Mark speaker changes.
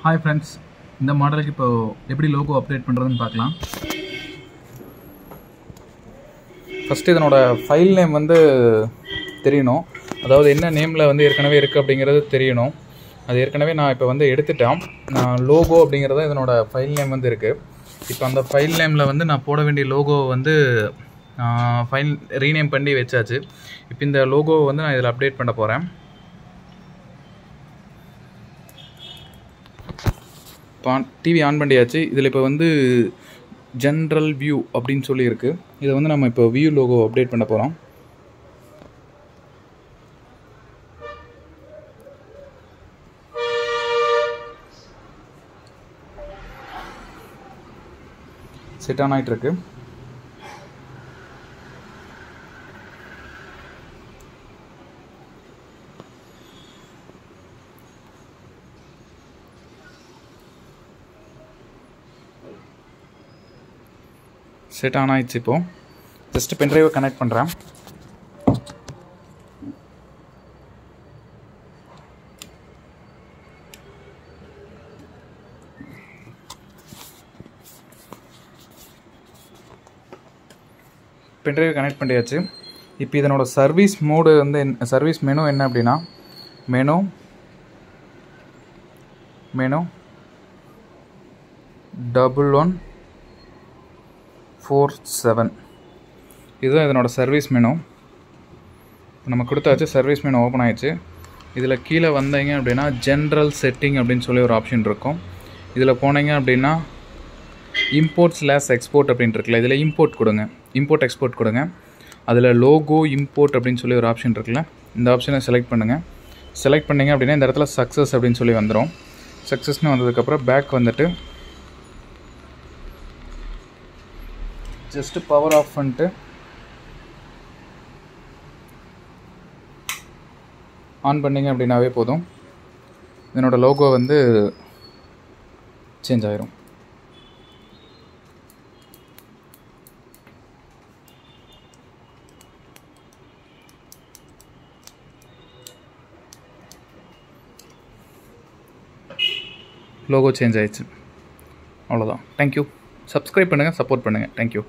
Speaker 1: Hi friends, இந்த மாடலுக்கு இப்போ எப்படி லோகோ அப்டேட் பண்ணுறதுன்னு பார்க்கலாம். ஃபஸ்ட்டு இதனோட ஃபைல் நேம் வந்து தெரியணும். அதாவது என்ன நேமில் வந்து ஏற்கனவே இருக்குது அப்படிங்கிறது தெரியணும். அது ஏற்கனவே நான் இப்போ வந்து எடுத்துட்டேன். நான் லோகோ அப்படிங்கிறத இதனோட ஃபைல் நேம் வந்து இருக்குது. இப்போ அந்த ஃபைல் நேமில் வந்து நான் போட வேண்டிய லோகோ வந்து ஃபைல் ரீநேம் பண்ணி வச்சாச்சு. இப்போ இந்த லோகோவை வந்து நான் இதில் அப்டேட் பண்ண போகிறேன். டிவி ஆன் பண்ணியாச்சு. இதில் இப்போ வந்து ஜென்ரல் வியூ அப்படின்னு சொல்லி இருக்குது. இதை வந்து நம்ம இப்போ வியூ லோகோ அப்டேட் பண்ண போகிறோம். செட் ஆன் ஆகிட்டு இருக்கு. செட் ஆன் ஆயிடுச்சு. இப்போது ஜஸ்ட் பென்ட்ரைவை கனெக்ட் பண்ணுறேன். பென்ட்ரைவை கனெக்ட் பண்ணியாச்சு. இப்போ இதனோட சர்வீஸ் மோடு வந்து சர்வீஸ் மெனு என்ன அப்படின்னா மெனு 1147 இதுதான் இதனோட சர்வீஸ் மெனு. நம்ம கொடுத்தாச்சு. சர்வீஸ் மெனு ஓப்பன் ஆயிடுச்சு. இதில் கீழே வந்தீங்க அப்படின்னா ஜென்ரல் செட்டிங் அப்படின்னு சொல்லி ஒரு ஆப்ஷன் இருக்கும். இதில் போனீங்க அப்படின்னா இம்போர்ட்/எக்ஸ்போர்ட் அப்படின்னு இருக்குல்ல, இதில் இம்போர்ட் கொடுங்க. இம்போர்ட் எக்ஸ்போர்ட் கொடுங்க. அதில் லோகோ இம்போர்ட் அப்படின்னு சொல்லி ஒரு ஆப்ஷன் இருக்குல்ல, இந்த ஆப்ஷனை செலக்ட் பண்ணுங்கள். செலக்ட் பண்ணிங்க அப்படின்னா இந்த இடத்துல சக்ஸஸ் அப்படின்னு சொல்லி வந்துடும். சக்ஸஸ்னு வந்ததுக்கப்புறம் பேக் வந்துட்டு ஜஸ்ட்டு பவர் ஆஃப் பண்ணிட்டு ஆன் பண்ணிங்க அப்படின்னாவே போதும். இதனோட லோகோ வந்து சேஞ்ச் ஆயிரும். லோகோ சேஞ்ச் ஆயிடுச்சு. அவ்வளோதான். தேங்க்யூ. சப்ஸ்கிரைப் பண்ணுங்கள், சப்போர்ட் பண்ணுங்கள். தேங்க்யூ.